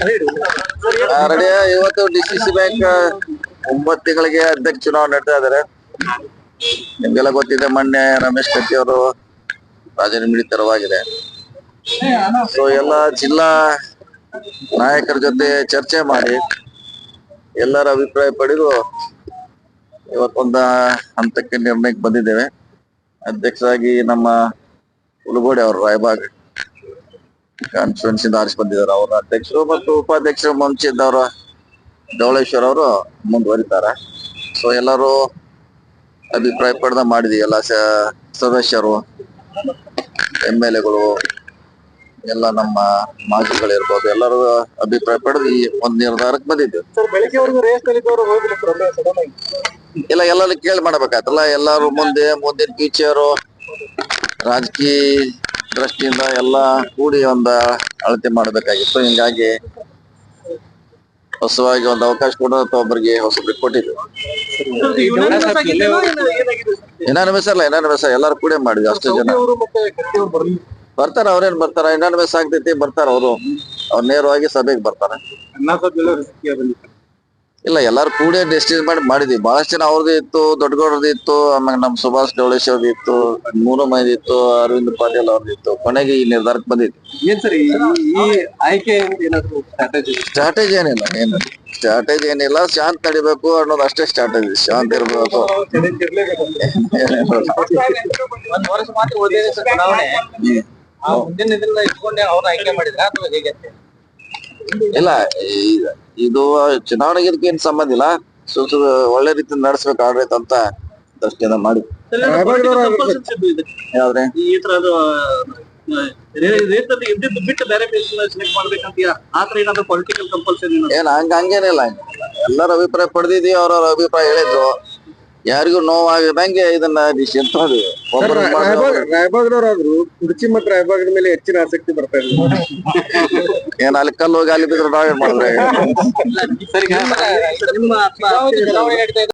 Ready. ಇವತ್ತು DCC bank 9 ತಿಂಗಳಿಗೆ ಅಧ್ಯಕ್ಷ ಚುನಾವಣೆ ನಡೆಸ್ತಾ ಇದಾರೆ. ನಿಮ್ಗೆಲ್ಲ ಗೊತ್ತಿದೆ, ಮೊನ್ನೆ ರಮೇಶ್ ಕತ್ತಿ ಅವರು ರಾಜೀನಾಮೆ ತೆರವಾಗಿದೆ. ಸೊ ಎಲ್ಲ ಜಿಲ್ಲಾ ನಾಯಕರ ಜೊತೆ ಚರ್ಚೆ ಮಾಡಿ ಎಲ್ಲರ ಅಭಿಪ್ರಾಯ ಪಡೆದು ಇವತ್ತೊಂದು ಹಂತಕ್ಕೆ ನಿರ್ಣಯಕ್ಕೆ ಬಂದಿದ್ದೇವೆ. ಅಧ್ಯಕ್ಷರಾಗಿ ನಮ್ಮ ಹುಲಗೋಡಿ ಅವರು ರಾಯಬಾಗ್ ಕಾನ್ಸ್ಟಿಟ್ಯೂನ್ಸಿ ಆರಿಸಿ ಬಂದಿದ್ದಾರೆ. ಅವರ ಅಧ್ಯಕ್ಷರು ಮತ್ತು ಉಪಾಧ್ಯಕ್ಷರು ಮುಂಚಿದ್ದವರು ಧವಳೇಶ್ವರ್ ಅವರು ಮುಂದುವರಿತಾರೆ. ಸೊ ಎಲ್ಲರೂ ಅಭಿಪ್ರಾಯ ಪಡೆದ ಮಾಡಿದ್ವಿ. ಎಲ್ಲ ಸದಸ್ಯರು, MLA ಗಳು, ಎಲ್ಲ ನಮ್ಮ ಮಾಜಿಗಳಿರ್ಬೋದು, ಎಲ್ಲರೂ ಅಭಿಪ್ರಾಯ ಪಡೆದು ಈ ಒಂದು ನಿರ್ಧಾರಕ್ಕೆ ಬಂದಿದ್ದೇವೆ. ಇಲ್ಲ, ಎಲ್ಲರೂ ಕೇಳಿ ಮಾಡ್ಬೇಕಾಯ್ತಲ್ಲ. ಎಲ್ಲರೂ ಮುಂದಿನ ಫ್ಯೂಚರು ರಾಜಕೀಯ ದೃಷ್ಟಿಯಿಂದ ಎಲ್ಲ ಕೂಡಿ ಒಂದು ಅಳತೆ ಮಾಡ್ಬೇಕಾಗಿತ್ತು. ಹಿಂಗಾಗಿ ಹೊಸವಾಗಿ ಒಂದು ಅವಕಾಶ ಕೊಡೋದು ಒಬ್ಬರಿಗೆ ಹೊಸಬ್ರಿಗೆ ಕೊಟ್ಟಿದ್ವಿ. ಇನಾನಿಮಸ್ ಎಲ್ಲಾರು ಕೂಡ ಮಾಡಿದ್ವಿ. ಅಷ್ಟು ಜನ ಬರ್ತಾರ, ಅವ್ರೇನ್ ಬರ್ತಾರ, ಇನಾನಿಮಸ್ ಆಗ್ತೈತಿ, ಬರ್ತಾರ ಅವ್ರು ನೇರವಾಗಿ ಸಭೆಗೆ ಬರ್ತಾರ. ಇಲ್ಲ, ಎಲ್ಲಾರು ಕೂಡ ಡಿಸ್ಟಿಸ್ ಮಾಡಿ ಮಾಡಿದ್ವಿ. ಬಹಳಷ್ಟು ಜನ ಅವ್ರದ್ದು ಇತ್ತು, ದೊಡ್ಡಗೌಡರದ್ದು ಇತ್ತು, ಆಮೇಲೆ ನಮ್ ಸುಭಾಷ್ ಢವಳೇಶ್ ಅವ್ರದ್ದು ಇತ್ತು, 3 ಮಂದಿ ಇತ್ತು, ಅರವಿಂದ್ ಪಾಟೀಲ್ ಅವ್ರದ್ದು ಇತ್ತು. ಕೊನೆಗೆ ಈ ನಿರ್ಧಾರಕ್ಕೆ ಬಂದಿದ್ವಿ. ಸ್ಟ್ರಾಟಜಿ ಏನಿಲ್ಲ, ಶಾಂತ ನಡಿಬೇಕು ಅನ್ನೋದು ಅಷ್ಟೇ ಸ್ಟ್ರಾಟಜಿ. ಶಾಂತ ಇರ್ಬೇಕು. ಇಲ್ಲ, ಇದು ಚುನಾವಣೆಗೆ ಏನ್ ಸಂಬಂಧ ಇಲ್ಲ. ಒಳ್ಳೆ ರೀತಿ ನಡೆಸ್ಬೇಕು ಆಡಳಿತ ಅಂತ ದೃಷ್ಟಿಯಿಂದ ಮಾಡಿ. ಯಾವ್ದ್ರೆ ಏನ್ ಹಂಗೇನಿಲ್ಲ. ಎಲ್ಲರ ಅಭಿಪ್ರಾಯ ಪಡೆದಿದ್ವಿ, ಅವ್ರವ್ರ ಅಭಿಪ್ರಾಯ ಹೇಳಿದ್ರು. ಯಾರಿಗೂ ನೋವಾಗದಂಗೆ ಇದನ್ನ ಡಿಸಿಷನ್ ತಗೊಂಡಿವಿ. ರಾಯಬಾಗ್ನವರಾದ್ರು ಕುರ್ಚಿ ಮತ್ತು ರಾಯಬಾಗ್ನ ಮೇಲೆ ಹೆಚ್ಚಿನ ಆಸಕ್ತಿ ಬರ್ತಾ ಇದೆ. ಏನ್ ಅಲ್ಲಿ ಕಲ್ಲು ಹೋಗಿ ಅಲ್ಲಿ ಬಿದ್ರೆ ನಾವೇನ್ ಮಾಡಿದ್ರೆ